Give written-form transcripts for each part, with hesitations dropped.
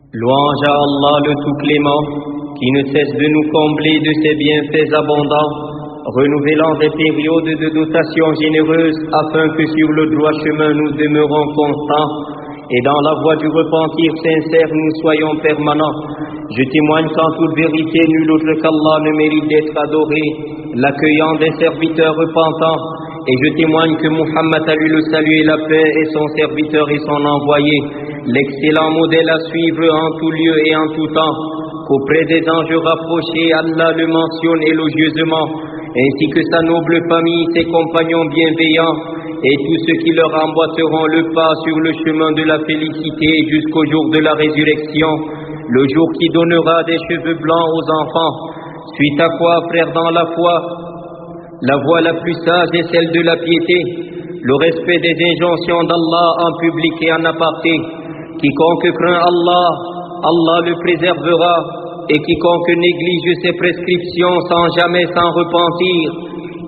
Louange à Allah le Tout-Clément, qui ne cesse de nous combler de ses bienfaits abondants, renouvelant des périodes de dotation généreuse afin que sur le droit chemin nous demeurons constants et dans la voie du repentir sincère nous soyons permanents. Je témoigne qu'en toute vérité nul autre qu'Allah ne mérite d'être adoré, l'accueillant des serviteurs repentants, et je témoigne que Muhammad a lui le salut et la paix est son serviteur et son envoyé, l'excellent modèle à suivre en tout lieu et en tout temps, qu'auprès des anges rapprochés, Allah le mentionne élogieusement, ainsi que sa noble famille, ses compagnons bienveillants, et tous ceux qui leur emboîteront le pas sur le chemin de la félicité jusqu'au jour de la résurrection, le jour qui donnera des cheveux blancs aux enfants. Suite à quoi, frères dans la foi, la voie la plus sage est celle de la piété, le respect des injonctions d'Allah en public et en aparté. Quiconque craint Allah, Allah le préservera, et quiconque néglige ses prescriptions sans jamais s'en repentir,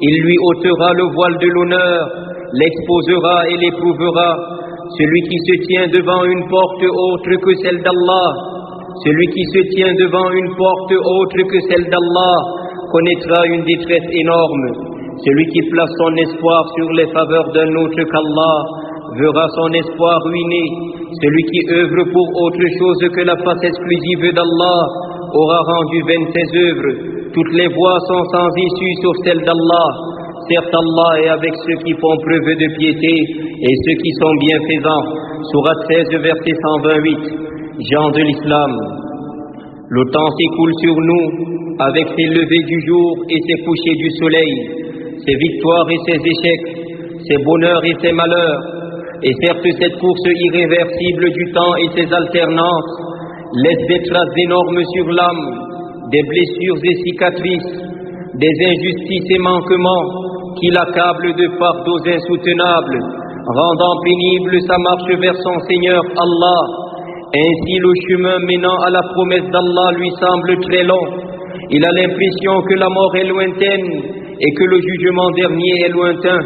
il lui ôtera le voile de l'honneur, l'exposera et l'éprouvera. Celui qui se tient devant une porte autre que celle d'Allah, celui qui se tient devant une porte autre que celle d'Allah connaîtra une détresse énorme. Celui qui place son espoir sur les faveurs d'un autre qu'Allah verra son espoir ruiné. Celui qui œuvre pour autre chose que la face exclusive d'Allah aura rendu vaines ses œuvres. Toutes les voies sont sans issue sauf celle d'Allah. Certes, Allah est avec ceux qui font preuve de piété et ceux qui sont bienfaisants. Sourate 16, verset 128. Gens de l'Islam, le temps s'écoule sur nous avec ses levées du jour et ses couchers du soleil, ses victoires et ses échecs, ses bonheurs et ses malheurs. Et certes, cette course irréversible du temps et ses alternances laisse des traces énormes sur l'âme, des blessures et cicatrices, des injustices et manquements qui l'accablent de fardeaux insoutenables, rendant pénible sa marche vers son Seigneur Allah. Ainsi, le chemin menant à la promesse d'Allah lui semble très long. Il a l'impression que la mort est lointaine et que le jugement dernier est lointain.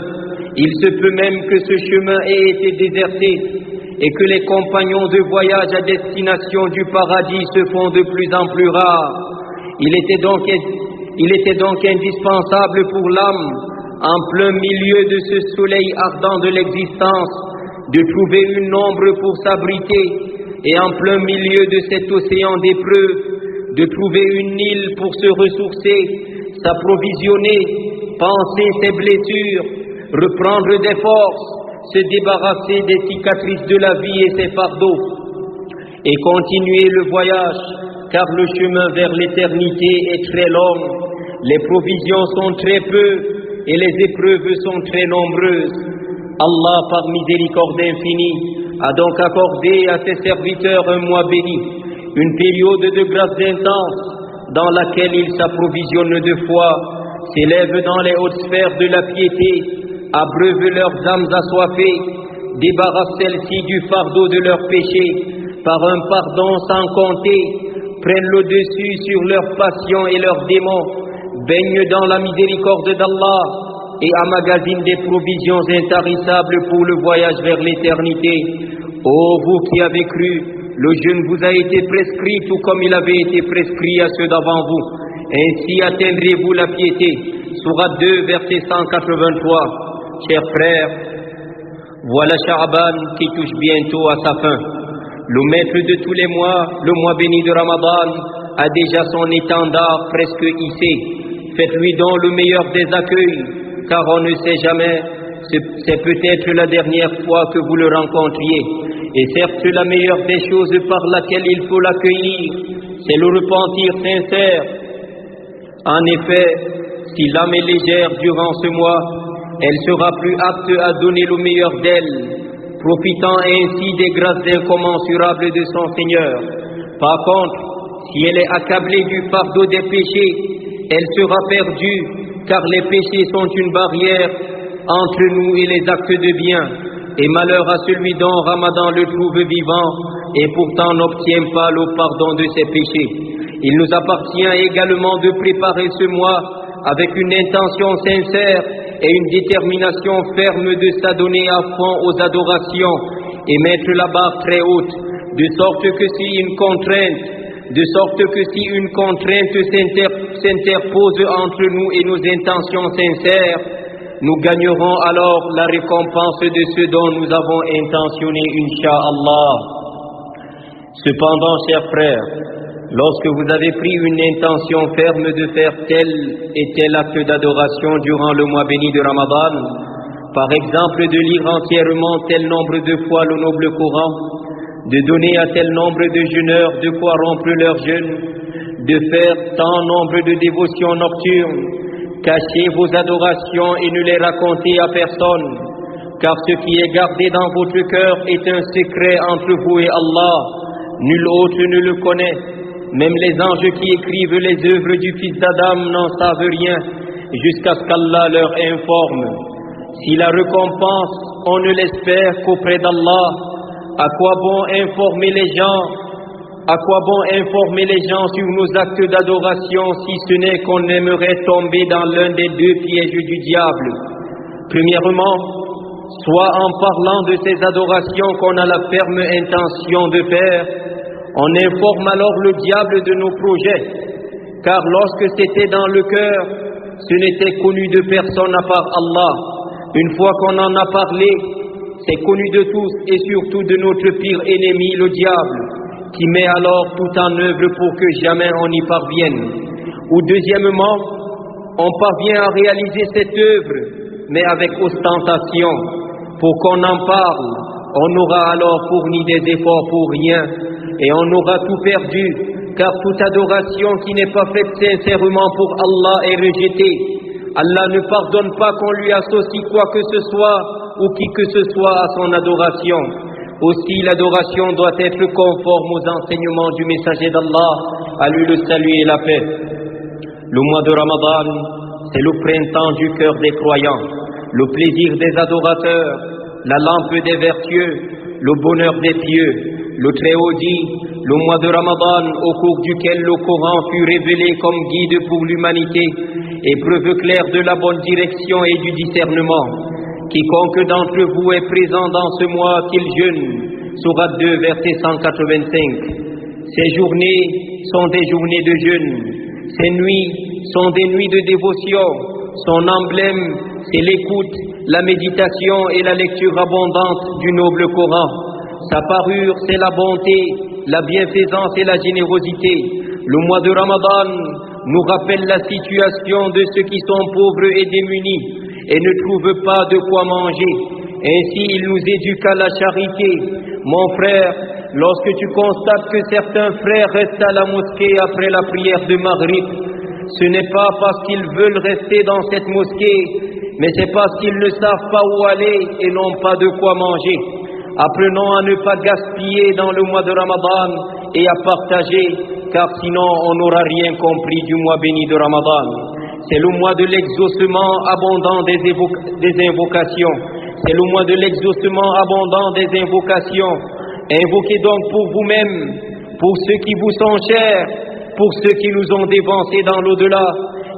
Il se peut même que ce chemin ait été déserté et que les compagnons de voyage à destination du paradis se font de plus en plus rares. Il était donc indispensable pour l'âme, en plein milieu de ce soleil ardent de l'existence, de trouver une ombre pour s'abriter, et en plein milieu de cet océan d'épreuves, de trouver une île pour se ressourcer, s'approvisionner, panser ses blessures, reprendre des forces, se débarrasser des cicatrices de la vie et ses fardeaux, et continuer le voyage, car le chemin vers l'éternité est très long, les provisions sont très peu, et les épreuves sont très nombreuses. Allah, par miséricorde infinie, a donc accordé à ses serviteurs un mois béni, une période de grâce intense, dans laquelle ils s'approvisionnent de foi, s'élèvent dans les hautes sphères de la piété, abreuvent leurs âmes assoiffées, débarrassent celles-ci du fardeau de leurs péchés, par un pardon sans compter, prennent le dessus sur leurs passions et leurs démons, baignent dans la miséricorde d'Allah et emmagasinent des provisions intarissables pour le voyage vers l'éternité. Ô vous qui avez cru, le jeûne vous a été prescrit tout comme il avait été prescrit à ceux d'avant vous. Ainsi atteindrez-vous la piété. Sourate 2, verset 183. Chers frères, voilà Sha'ban qui touche bientôt à sa fin. Le maître de tous les mois, le mois béni de Ramadan, a déjà son étendard presque hissé. Faites-lui donc le meilleur des accueils, car on ne sait jamais, c'est peut-être la dernière fois que vous le rencontriez. Et certes, la meilleure des choses par laquelle il faut l'accueillir, c'est le repentir sincère. En effet, si l'âme est légère durant ce mois, elle sera plus apte à donner le meilleur d'elle, profitant ainsi des grâces incommensurables de son Seigneur. Par contre, si elle est accablée du fardeau des péchés, elle sera perdue, car les péchés sont une barrière entre nous et les actes de bien. Et malheur à celui dont Ramadan le trouve vivant et pourtant n'obtient pas le pardon de ses péchés. Il nous appartient également de préparer ce mois avec une intention sincère et une détermination ferme de s'adonner à fond aux adorations et mettre la barre très haute, de sorte que si une contrainte s'interpose entre nous et nos intentions sincères, nous gagnerons alors la récompense de ce dont nous avons intentionné, Inch'Allah. Cependant, chers frères, lorsque vous avez pris une intention ferme de faire tel et tel acte d'adoration durant le mois béni de Ramadan, par exemple de lire entièrement tel nombre de fois le noble Coran, de donner à tel nombre de jeûneurs de quoi rompre leur jeûne, de faire tant nombre de dévotions nocturnes, cachez vos adorations et ne les racontez à personne, car ce qui est gardé dans votre cœur est un secret entre vous et Allah. Nul autre ne le connaît. Même les anges qui écrivent les œuvres du fils d'Adam n'en savent rien, jusqu'à ce qu'Allah leur informe. Si la récompense, on ne l'espère qu'auprès d'Allah, à quoi bon informer les gens sur nos actes d'adoration si ce n'est qu'on aimerait tomber dans l'un des deux pièges du diable? Premièrement, soit en parlant de ces adorations qu'on a la ferme intention de faire, on informe alors le diable de nos projets, car lorsque c'était dans le cœur, ce n'était connu de personne à part Allah. Une fois qu'on en a parlé, c'est connu de tous et surtout de notre pire ennemi, le diable, qui met alors tout en œuvre pour que jamais on y parvienne. Ou deuxièmement, on parvient à réaliser cette œuvre, mais avec ostentation. Pour qu'on en parle, on aura alors fourni des efforts pour rien, et on aura tout perdu, car toute adoration qui n'est pas faite sincèrement pour Allah est rejetée. Allah ne pardonne pas qu'on lui associe quoi que ce soit ou qui que ce soit à son adoration. Aussi l'adoration doit être conforme aux enseignements du messager d'Allah, à lui le salut et la paix. Le mois de Ramadan, c'est le printemps du cœur des croyants, le plaisir des adorateurs, la lampe des vertueux, le bonheur des pieux. Le Très-Haut dit, le mois de Ramadan au cours duquel le Coran fut révélé comme guide pour l'humanité et preuve claire de la bonne direction et du discernement. Quiconque d'entre vous est présent dans ce mois qu'il jeûne. Sourate 2, verset 185. Ces journées sont des journées de jeûne. Ces nuits sont des nuits de dévotion. Son emblème, c'est l'écoute, la méditation et la lecture abondante du noble Coran. Sa parure, c'est la bonté, la bienfaisance et la générosité. Le mois de Ramadan nous rappelle la situation de ceux qui sont pauvres et démunis et ne trouvent pas de quoi manger. Ainsi, il nous éduque à la charité. Mon frère, lorsque tu constates que certains frères restent à la mosquée après la prière de Maghrib, ce n'est pas parce qu'ils veulent rester dans cette mosquée, mais c'est parce qu'ils ne savent pas où aller et n'ont pas de quoi manger. Apprenons à ne pas gaspiller dans le mois de Ramadan et à partager, car sinon on n'aura rien compris du mois béni de Ramadan. C'est le mois de l'exaucement abondant des invocations. C'est le mois de l'exaucement abondant des invocations. Invoquez donc pour vous-même, pour ceux qui vous sont chers, pour ceux qui nous ont dévancés dans l'au-delà,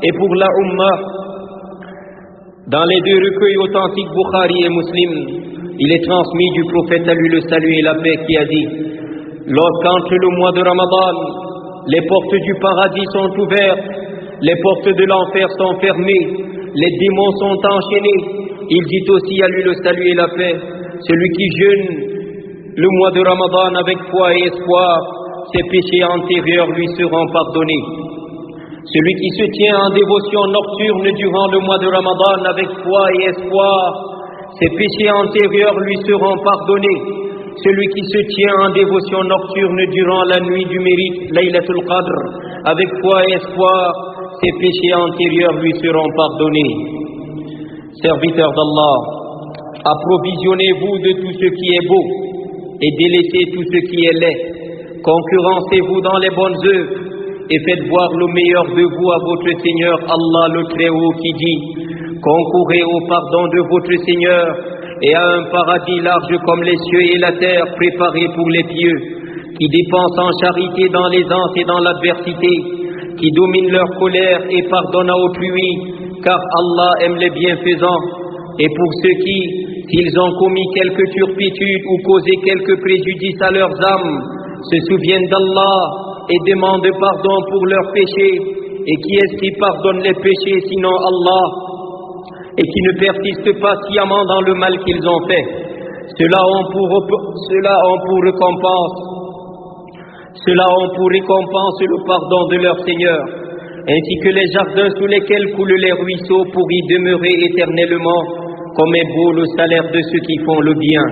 et pour la Ummah. Dans les deux recueils authentiques Bukhari et Muslim, il est transmis du prophète à lui le salut et la paix qui a dit: lorsqu'entre le mois de Ramadan, les portes du paradis sont ouvertes, les portes de l'enfer sont fermées, les démons sont enchaînés. Il dit aussi à lui le salut et la paix: celui qui jeûne le mois de Ramadan avec foi et espoir, ses péchés antérieurs lui seront pardonnés. Celui qui se tient en dévotion nocturne durant le mois de Ramadan avec foi et espoir, ses péchés antérieurs lui seront pardonnés. Celui qui se tient en dévotion nocturne durant la nuit du mérite, Laylatul Qadr, avec foi et espoir, ses péchés antérieurs lui seront pardonnés. Serviteurs d'Allah, approvisionnez-vous de tout ce qui est beau et délaissez tout ce qui est laid. Concurrencez-vous dans les bonnes œuvres et faites voir le meilleur de vous à votre Seigneur Allah le Très-Haut qui dit: concourez au pardon de votre Seigneur et à un paradis large comme les cieux et la terre préparé pour les pieux, qui dépensent en charité dans l'aisance et dans l'adversité, qui dominent leur colère et pardonnent à autrui, car Allah aime les bienfaisants. Et pour ceux qui, s'ils ont commis quelque turpitude ou causé quelque préjudice à leurs âmes, se souviennent d'Allah et demandent pardon pour leurs péchés. Et qui est-ce qui pardonne les péchés sinon Allah, et qui ne persiste pas sciemment dans le mal qu'ils ont fait? Ceux-là ont pour récompense le pardon de leur Seigneur, ainsi que les jardins sous lesquels coulent les ruisseaux pour y demeurer éternellement, comme est beau le salaire de ceux qui font le bien.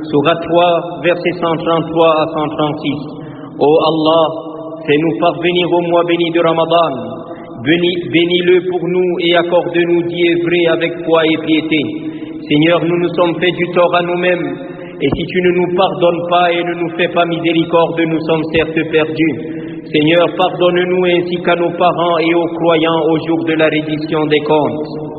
Sourate 3, versets 133 à 136. Ô Allah, fais-nous parvenir au mois béni de Ramadan. Bénis-le pour nous et accorde-nous d'y œuvrer avec foi et piété. Seigneur, nous nous sommes fait du tort à nous-mêmes, et si tu ne nous pardonnes pas et ne nous fais pas miséricorde, nous sommes certes perdus. Seigneur, pardonne-nous ainsi qu'à nos parents et aux croyants au jour de la reddition des comptes.